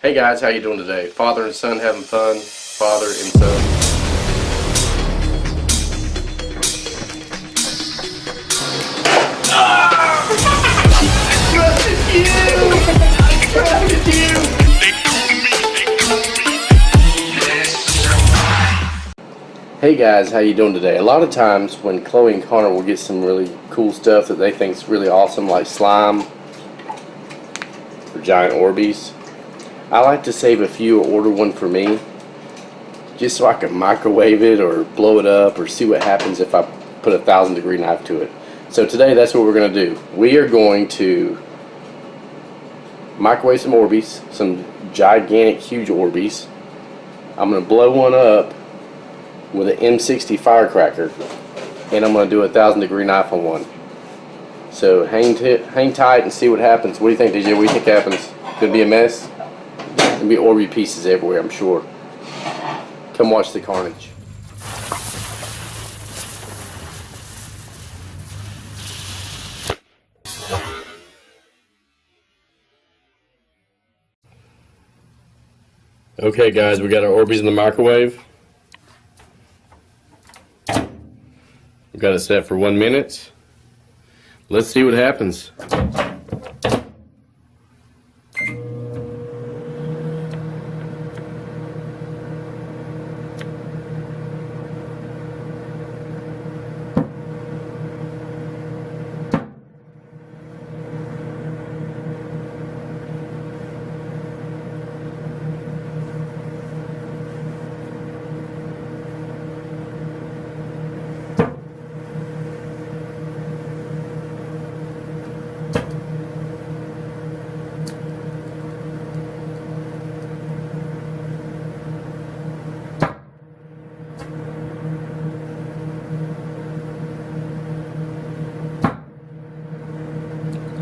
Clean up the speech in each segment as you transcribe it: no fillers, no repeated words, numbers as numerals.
Hey guys, how you doing today? Father and son having fun? Father and son. Hey guys, how you doing today? A lot of times when Chloe and Connor will get some really cool stuff that they think is really awesome, like slime or giant Orbeez, I like to save a few or order one for me, just so I can microwave it or blow it up or see what happens if I put a 1,000-degree knife to it. So today that's what we're going to do. We are going to microwave some Orbeez, some gigantic, huge Orbeez. I'm going to blow one up with an M60 Firecracker, and I'm going to do a 1,000-degree knife on one. So hang tight and see what happens. What do you think, DJ? What do you think happens? Could be a mess? There'll be Orbeez pieces everywhere, I'm sure. Come watch the carnage. Okay guys, we got our Orbeez in the microwave. We've got it set for 1 minute. Let's see what happens.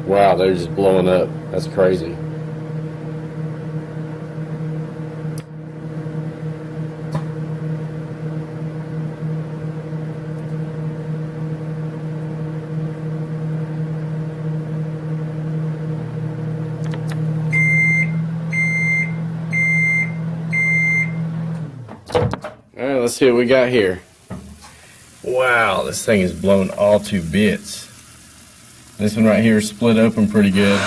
Wow, they're just blowing up. That's crazy. Alright, let's see what we got here. Wow, this thing is blown all to bits. This one right here is split open pretty good.